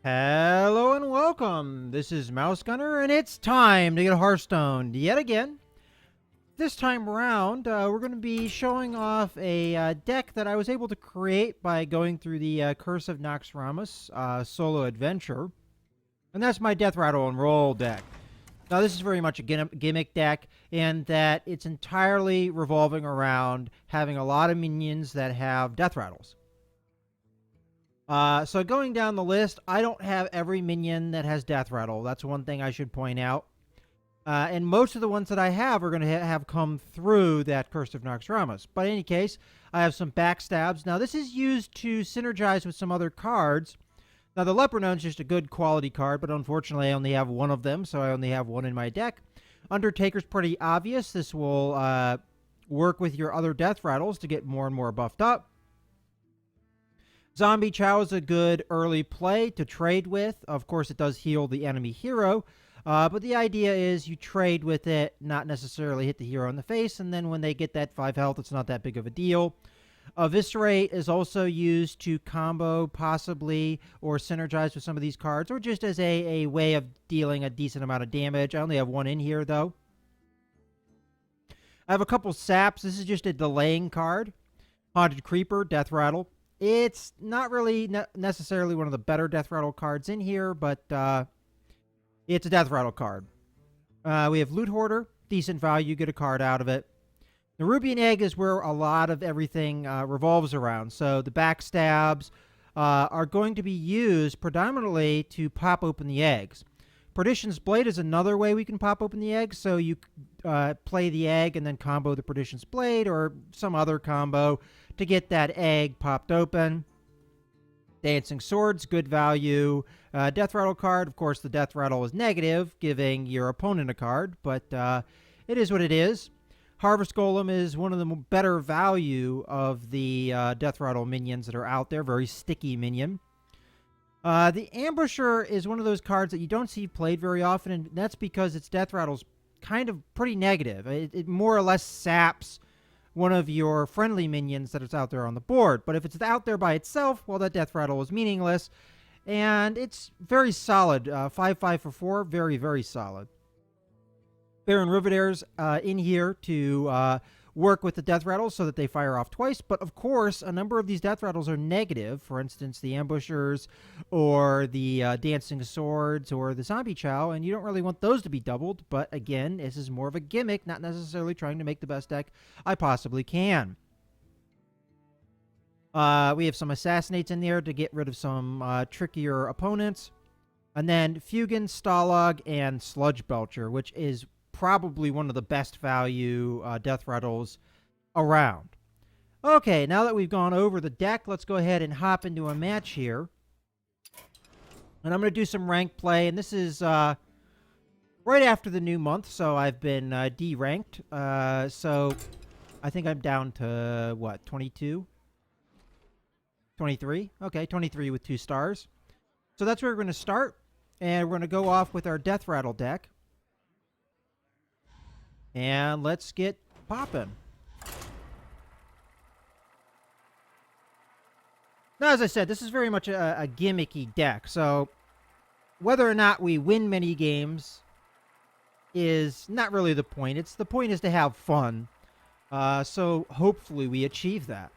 Hello and welcome. This is Mouse Gunner, and it's time to get Hearthstone yet again. This time around, we're going to be showing off a deck that I was able to create by going through the Curse of Naxxramas solo adventure. And that's my Deathrattle and Roll deck. Now, this is very much a gimmick deck in that it's entirely revolving around having a lot of minions that have Deathrattles. So going down the list, I don't have every minion that has Deathrattle. That's one thing I should point out. And most of the ones that I have are going to have come through that Curse of Naxxramas. But in any case, I have some backstabs. Now, this is used to synergize with some other cards. Now, the Leopardon is just a good quality card, but unfortunately, I only have one of them, so I only have one in my deck. Undertaker's pretty obvious. This will work with your other Deathrattles to get more and more buffed up. Zombie Chow is a good early play to trade with. Of course, it does heal the enemy hero, but the idea is you trade with it, not necessarily hit the hero in the face, and then when they get that 5 health, it's not that big of a deal. Eviscerate is also used to combo, possibly, or synergize with some of these cards, or just as a way of dealing a decent amount of damage. I only have one in here, though. I have a couple saps. This is just a delaying card. Haunted Creeper, Deathrattle. It's not really necessarily one of the better Deathrattle cards in here, but it's a Deathrattle card. We have Loot Hoarder, decent value, get a card out of it. The Ruby and Egg is where a lot of everything revolves around. So the backstabs are going to be used predominantly to pop open the eggs. Perdition's Blade is another way we can pop open the eggs. So you play the egg and then combo the Perdition's Blade or some other combo to get that egg popped open. Dancing Swords, good value. Deathrattle card, of course, the Deathrattle is negative, giving your opponent a card, but it is what it is. Harvest Golem is one of the better value of the Deathrattle minions that are out there, very sticky minion. The Ambusher is one of those cards that you don't see played very often, and that's because its Deathrattle's kind of pretty negative. It more or less saps one of your friendly minions that is out there on the board. But if it's out there by itself, well, that Deathrattle is meaningless. And it's very solid. 5/5 for 4. Very, very solid. Baron Rivedair's in here to work with the Deathrattle so that they fire off twice. But, of course, a number of these Deathrattles are negative. For instance, the Ambushers or the Dancing Swords or the Zombie Chow. And you don't really want those to be doubled. But, again, this is more of a gimmick, not necessarily trying to make the best deck I possibly can. We have some Assassinates in there to get rid of some trickier opponents. And then Fugin, Stalag, and Sludge Belcher, which is probably one of the best value Deathrattles around. Okay, now that we've gone over the deck, let's go ahead and hop into a match here. And I'm going to do some rank play, and this is right after the new month, so I've been D-ranked. So I think I'm down to, what, 22? 23? Okay, 23 with 2 stars. So that's where we're going to start, and we're going to go off with our Deathrattle deck. And let's get popping. Now, as I said, this is very much a gimmicky deck. So whether or not we win many games is not really the point. The point is to have fun. So hopefully we achieve that.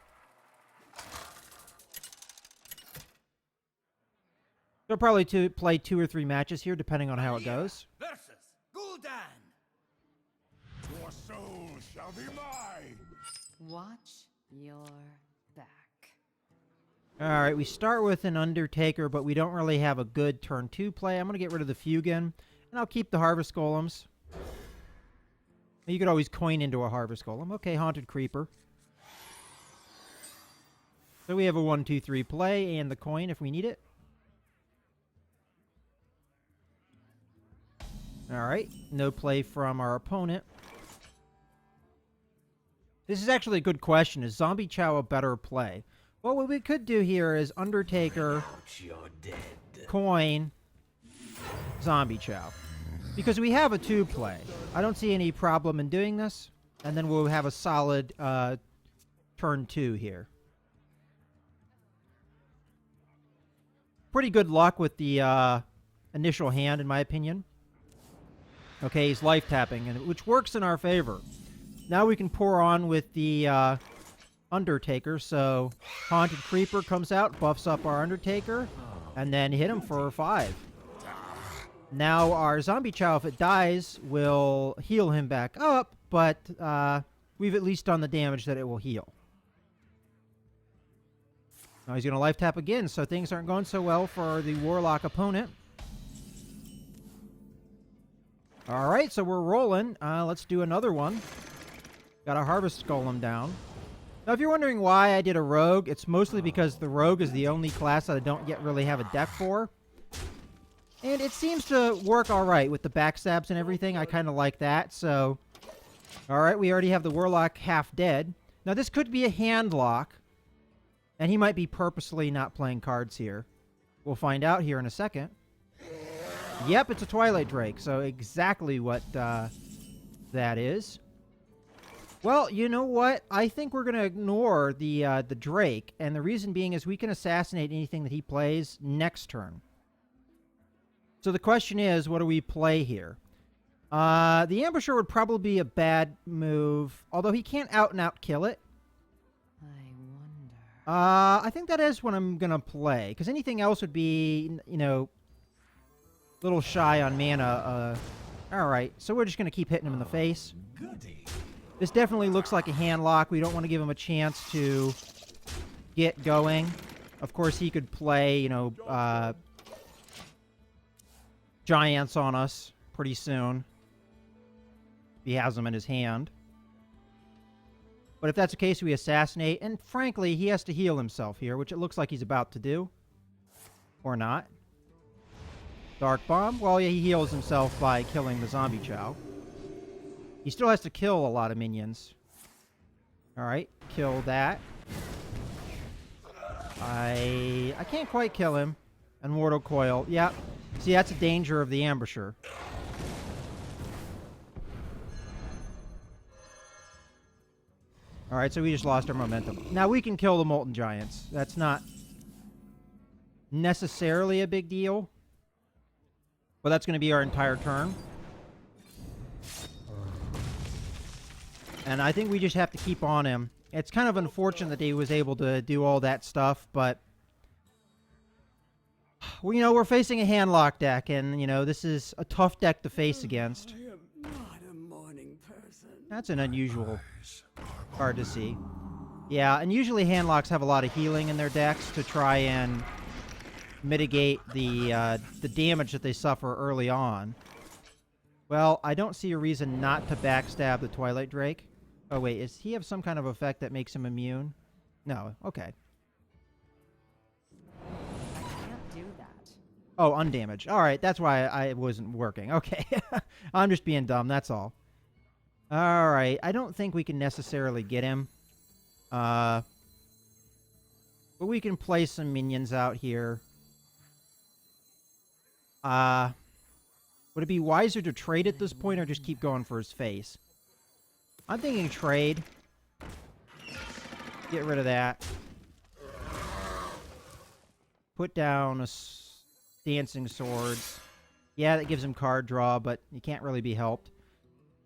So probably play 2 or 3 matches here, depending on how it goes. Versus Gul'dan. Your soul shall be mine. Watch your back. Alright, we start with an Undertaker, but we don't really have a good turn 2 play. I'm going to get rid of the Fugin, and I'll keep the Harvest Golems. You could always coin into a Harvest Golem. Okay, Haunted Creeper. So we have a 1-2-3 play, and the coin if we need it. Alright, no play from our opponent. This is actually a good question. Is Zombie Chow a better play? Well, what we could do here is Undertaker, coin, Zombie Chow. Because we have a 2 play. I don't see any problem in doing this. And then we'll have a solid turn 2 here. pretty good luck with the initial hand, in my opinion. Okay, he's life tapping, which works in our favor. Now we can pour on with the Undertaker. So Haunted Creeper comes out, buffs up our Undertaker, and then hit him for 5. Now our Zombie Chow, if it dies, will heal him back up, but we've at least done the damage that it will heal. Now he's going to life tap again, so things aren't going so well for the Warlock opponent. Alright, so we're rolling. Let's do another one. Got a Harvest Golem down. Now, if you're wondering why I did a Rogue, it's mostly because the Rogue is the only class that I don't yet really have a deck for. And it seems to work alright with the backstabs and everything. I kind of like that, so... Alright, we already have the Warlock half dead. Now, this could be a hand lock. And he might be purposely not playing cards here. We'll find out here in a second. Yep, it's a Twilight Drake, so exactly what that is. Well, you know what? I think we're going to ignore the Drake, and the reason being is we can assassinate anything that he plays next turn. So the question is, what do we play here? The Ambusher would probably be a bad move, although he can't out-and-out kill it. I think that is what I'm going to play, because anything else would be, you know, a little shy on mana. Alright, so we're just going to keep hitting him in the face. This definitely looks like a hand lock. We don't want to give him a chance to get going. Of course, he could play, you know, Giants on us pretty soon. He has them in his hand. But if that's the case, we assassinate. And frankly, he has to heal himself here, which it looks like he's about to do. Or not. Dark Bomb. Well, yeah, he heals himself by killing the Zombie Chow. He still has to kill a lot of minions. Alright, kill that. I can't quite kill him. And Mortal Coil. Yeah. See, that's a danger of the Ambusher. Alright, so we just lost our momentum. Now we can kill the Molten Giants. That's not necessarily a big deal. But that's going to be our entire turn. And I think we just have to keep on him. It's kind of unfortunate that he was able to do all that stuff, but... Well, you know, we're facing a handlock deck, and, you know, this is a tough deck to face against. I am not a morning person. That's an unusual card to see. Yeah, and usually handlocks have a lot of healing in their decks to try and mitigate the damage that they suffer early on. Well, I don't see a reason not to backstab the Twilight Drake. Oh, wait, does he have some kind of effect that makes him immune? No, okay. I can't do that. Oh, undamaged. Alright, that's why I wasn't working. Okay. I'm just being dumb, that's all. Alright, I don't think we can necessarily get him. But we can play some minions out here. Would it be wiser to trade at this point or just keep going for his face? I'm thinking trade. Get rid of that. Put down a Dancing Swords. Yeah, that gives him card draw, but he can't really be helped.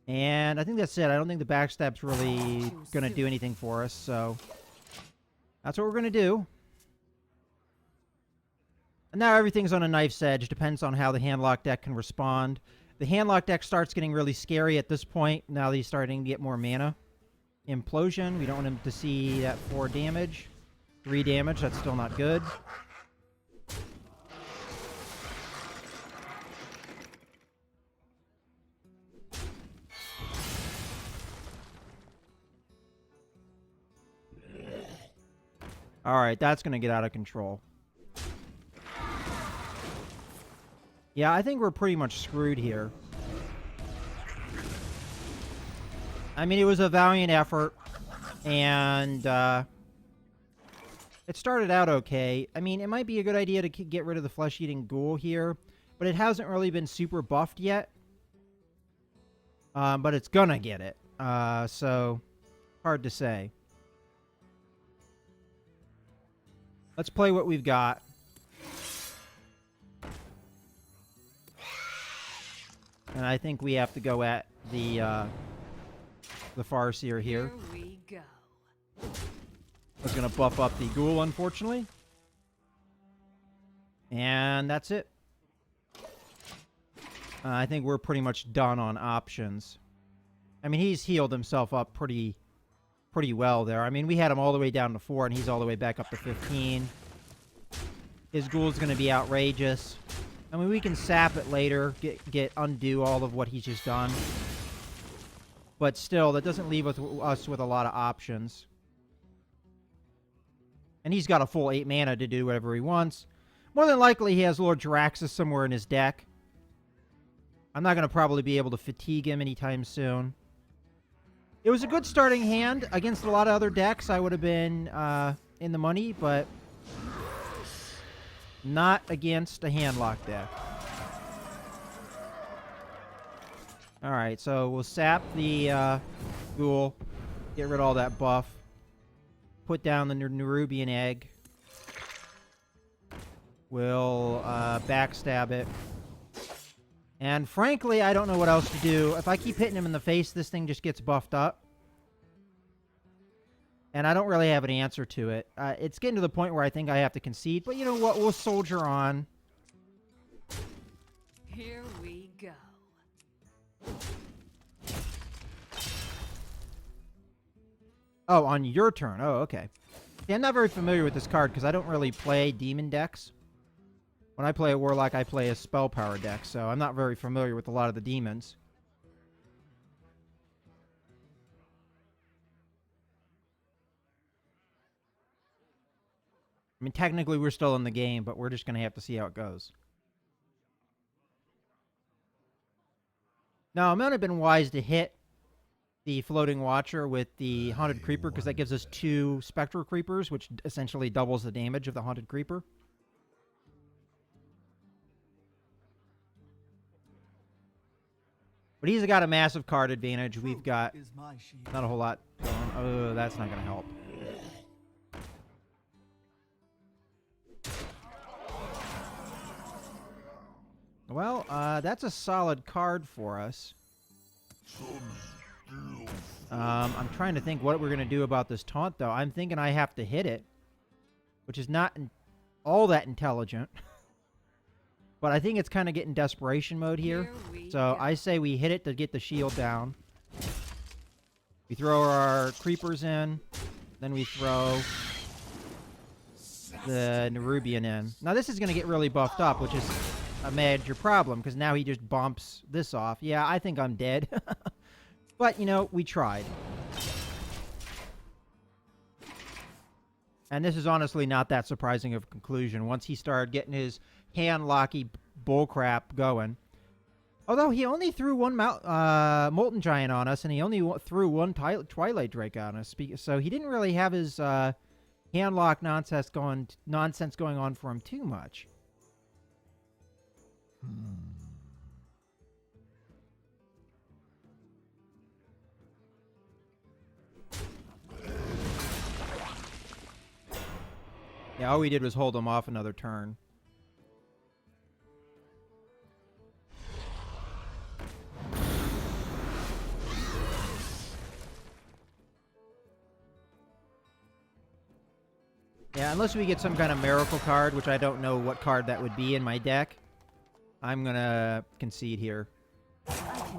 And I think that's it. I don't think the backstab's really going to do anything for us, so... That's what we're going to do. And now everything's on a knife's edge. Depends on how the handlock deck can respond. The handlock deck starts getting really scary at this point. Now that he's starting to get more mana. Implosion. We don't want him to see that 4 damage. 3 damage. That's still not good. Alright, that's going to get out of control. Yeah, I think we're pretty much screwed here. I mean, it was a valiant effort, and it started out okay. I mean, it might be a good idea to get rid of the flesh-eating ghoul here, but it hasn't really been super buffed yet. But it's gonna get it, so hard to say. Let's play what we've got. And I think we have to go at the Farseer here. Here we go. I was going to buff up the Ghoul, unfortunately. And that's it. I think we're pretty much done on options. I mean, he's healed himself up pretty well there. I mean, we had him all the way down to 4, and he's all the way back up to 15. His Ghoul's going to be outrageous. I mean, we can sap it later, undo all of what he's just done. But still, that doesn't leave us with a lot of options. And he's got a full 8 mana to do whatever he wants. More than likely, he has Lord Jaraxxus somewhere in his deck. I'm not going to probably be able to fatigue him anytime soon. It was a good starting hand. Against a lot of other decks, I would have been in the money, but not against a handlock deck. Alright, so we'll sap the Ghoul, get rid of all that buff, put down the Nerubian Egg. We'll backstab it. And frankly, I don't know what else to do. If I keep hitting him in the face, this thing just gets buffed up. And I don't really have an answer to it. It's getting to the point where I think I have to concede. But you know what? We'll soldier on. Here we go. Oh, on your turn. Oh, okay. Yeah, I'm not very familiar with this card because I don't really play demon decks. When I play a Warlock, I play a spell power deck, so I'm not very familiar with a lot of the demons. I mean, technically we're still in the game, but we're just going to have to see how it goes. Now, it might have been wise to hit the Floating Watcher with the Haunted Creeper, because that gives us 2 Spectral Creepers, which essentially doubles the damage of the Haunted Creeper. But he's got a massive card advantage. We've got not a whole lot going. Oh, that's not going to help. Well, that's a solid card for us. I'm trying to think what we're going to do about this taunt, though. I'm thinking I have to hit it, which is not all that intelligent. But I think it's kind of getting desperation mode here. So I say we hit it to get the shield down. We throw our creepers in. Then we throw the Nerubian in. Now this is going to get really buffed up, which is a major problem, because now he just bumps this off. Yeah, I think I'm dead. But, you know, we tried. And this is honestly not that surprising of a conclusion. Once he started getting his handlocky bullcrap going. Although he only threw one Molten Giant on us, and he only threw one Twilight Drake on us. So he didn't really have his handlock nonsense going on for him too much. Yeah, all we did was hold him off another turn. Yeah, unless we get some kind of miracle card, which I don't know what card that would be in my deck, I'm gonna concede here. Because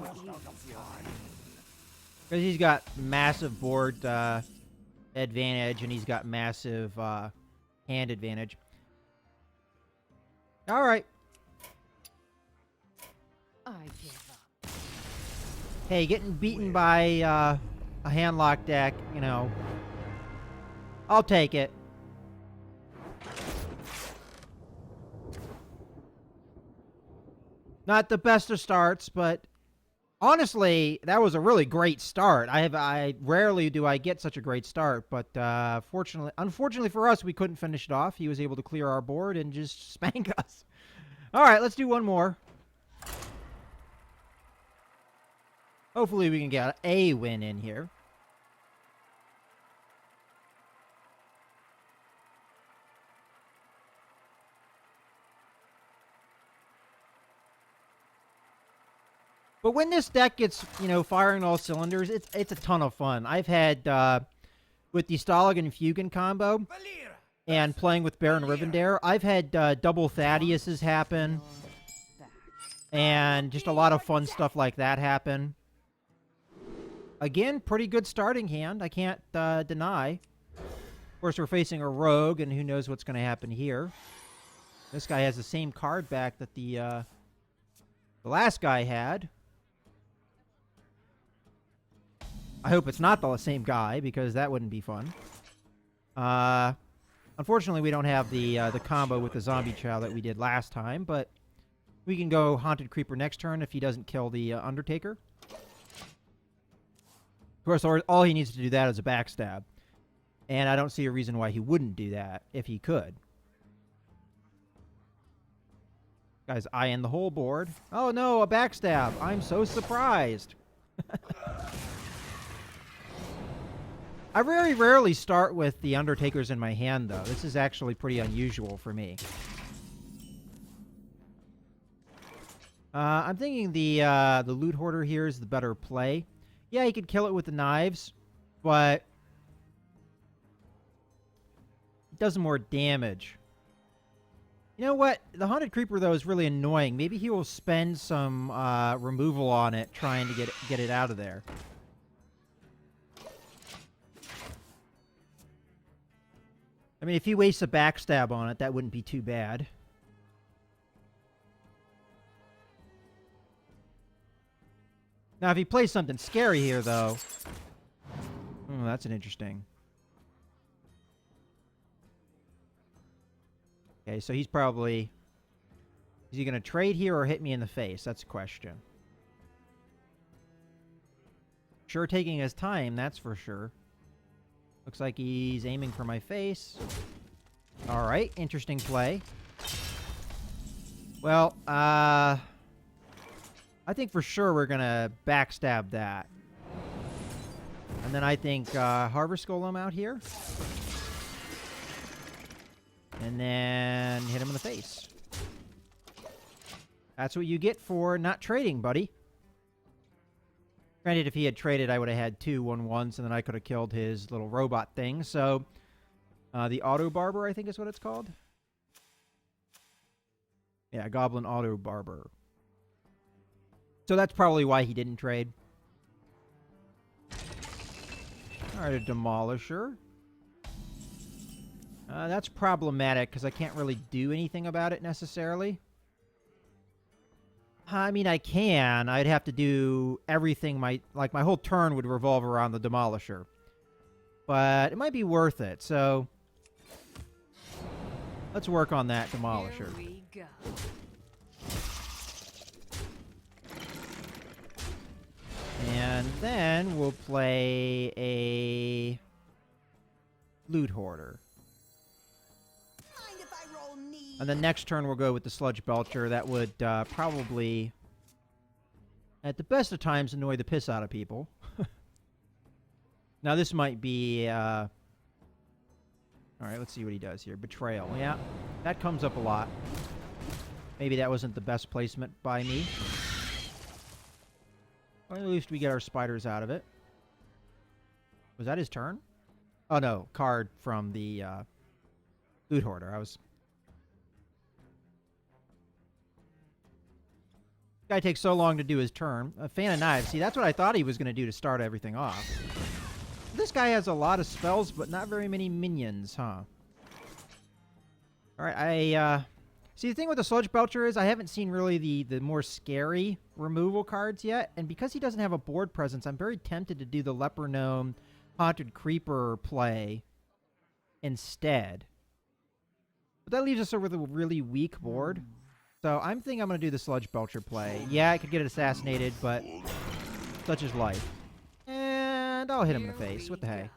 he's got massive board advantage, and he's got massive hand advantage. All right. I give up. Hey, getting beaten by a handlock deck, you know, I'll take it. Not the best of starts, but honestly, that was a really great start. I rarely do I get such a great start, but unfortunately for us, we couldn't finish it off. He was able to clear our board and just spank us. All right, let's do one more. Hopefully we can get a win in here. But when this deck gets, firing all cylinders, it's a ton of fun. I've had, with the Stalag and Fugan combo, Valir! and playing with Baron Rivendare, I've had double Thaddeus's happen, Back. and just a lot of fun stuff like that happen. Again, pretty good starting hand, I can't deny. Of course, we're facing a rogue, and who knows what's going to happen here. This guy has the same card back that the last guy had. I hope it's not the same guy, because that wouldn't be fun. Unfortunately, we don't have the combo with the zombie chow that we did last time, but we can go Haunted Creeper next turn if he doesn't kill the Undertaker. Of course, all he needs to do that is a backstab. And I don't see a reason why he wouldn't do that if he could. Guy's eyeing the whole board. Oh no, a backstab. I'm so surprised. I very rarely start with the Undertakers in my hand, though. This is actually pretty unusual for me. I'm thinking the Loot Hoarder here is the better play. Yeah, he could kill it with the knives, but it does more damage. You know what? The Haunted Creeper, though, is really annoying. Maybe he will spend some removal on it trying to get it out of there. I mean, if he wastes a backstab on it, that wouldn't be too bad. Now, if he plays something scary here, though... Oh, that's an interesting... Okay, so he's probably... Is he going to trade here or hit me in the face? That's a question. Sure taking his time, that's for sure. Looks like he's aiming for my face. Alright, interesting play. Well, I think for sure we're going to backstab that. And then I think Harvest Golem out here. And then hit him in the face. That's what you get for not trading, buddy. Granted, if he had traded, I would have had 2 1/1s, and then I could have killed his little robot thing. So, the Auto Barber, I think is what it's called. Yeah, Goblin Auto Barber. So that's probably why he didn't trade. Alright, a Demolisher. That's problematic, because I can't really do anything about it, necessarily. I mean, I can. I'd have to do everything. My whole turn would revolve around the Demolisher. But it might be worth it, so... Let's work on that Demolisher. Here we go. And then we'll play a... Loot Hoarder. And the next turn we'll go with the Sludge Belcher. That would probably, at the best of times, annoy the piss out of people. Now this might be... Alright, let's see what he does here. Betrayal. Yeah, that comes up a lot. Maybe that wasn't the best placement by me. Or at least we get our spiders out of it. Was that his turn? Oh no, card from the Loot Hoarder. Guy takes so long to do his turn. A Fan of Knives. See, that's what I thought he was going to do to start everything off. This guy has a lot of spells, but not very many minions, huh? Alright, see, the thing with the Sludge Belcher is I haven't seen really the more scary removal cards yet, and because he doesn't have a board presence, I'm very tempted to do the Leper Gnome Haunted Creeper play instead. But that leaves us with a really weak board. So I'm thinking I'm going to do the Sludge Belcher play. Yeah, I could get it assassinated, but such is life. And I'll hit him in the face. What the heck?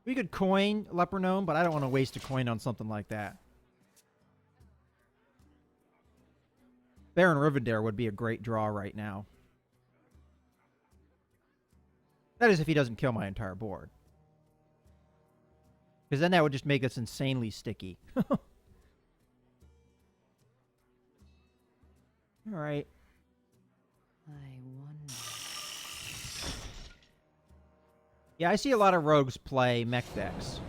We could coin Leper Gnome, but I don't want to waste a coin on something like that. Baron Rivendare would be a great draw right now. That is if he doesn't kill my entire board. Because then that would just make us insanely sticky. All right. I wonder. Yeah, I see a lot of rogues play mech decks.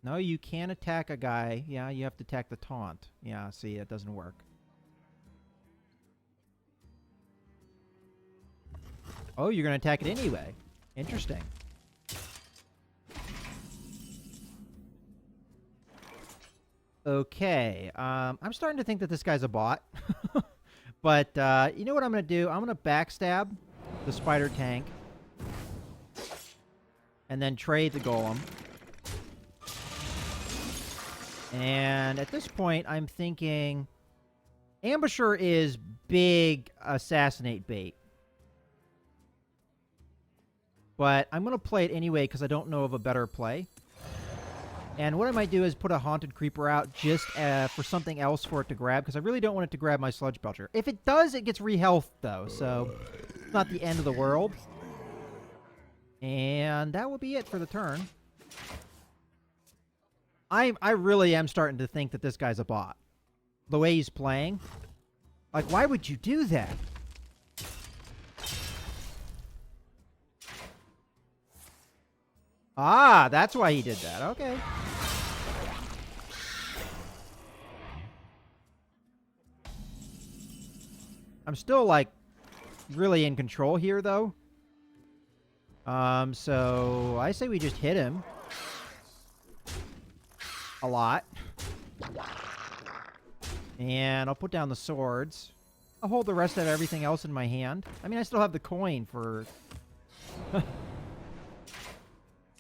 No, you can't attack a guy. Yeah, you have to attack the taunt. Yeah, see, it doesn't work. Oh, you're going to attack it anyway. Interesting. Okay, I'm starting to think that this guy's a bot. But you know what I'm going to do? I'm going to backstab the spider tank. And then trade the golem. And at this point, I'm thinking Ambusher is big assassinate bait. But I'm going to play it anyway because I don't know of a better play. And what I might do is put a Haunted Creeper out just for something else for it to grab, because I really don't want it to grab my Sludge Belcher. If it does, it gets re-health, though, so it's not the end of the world. And that will be it for the turn. I really am starting to think that this guy's a bot. The way he's playing. Like, why would you do that? Ah, that's why he did that. Okay. I'm still, like, really in control here, though. So I say we just hit him. A lot. And I'll put down the swords. I'll hold the rest of everything else in my hand. I mean, I still have the coin for...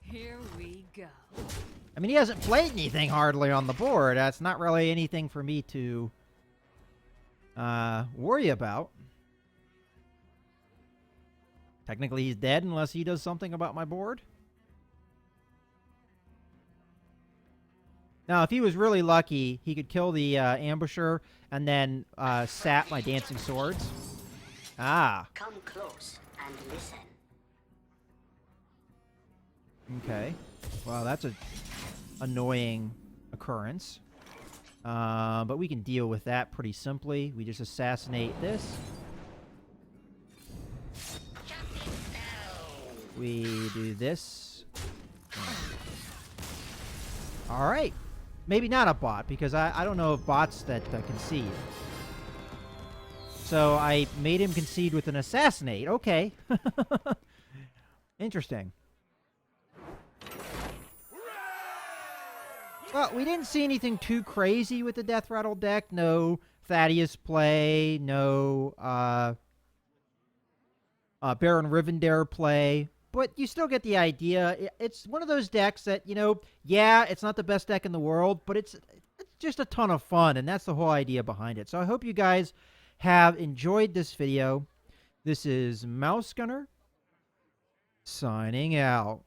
Here we go. I mean, he hasn't played anything hardly on the board. That's not really anything for me to worry about. Technically, he's dead unless he does something about my board. Now, if he was really lucky, he could kill the ambusher and then sap my dancing swords. Ah. Come close and listen. Okay. Well, that's a annoying occurrence. But we can deal with that pretty simply. We just assassinate this. We do this. Alright. Maybe not a bot, because I don't know of bots that concede. So I made him concede with an assassinate. Okay. Interesting. Well, we didn't see anything too crazy with the Deathrattle deck. No Thaddeus play. No Baron Rivendare play. But you still get the idea. It's one of those decks that, you know, yeah, it's not the best deck in the world, but it's just a ton of fun, and that's the whole idea behind it. So I hope you guys have enjoyed this video. This is Mouse Gunner signing out.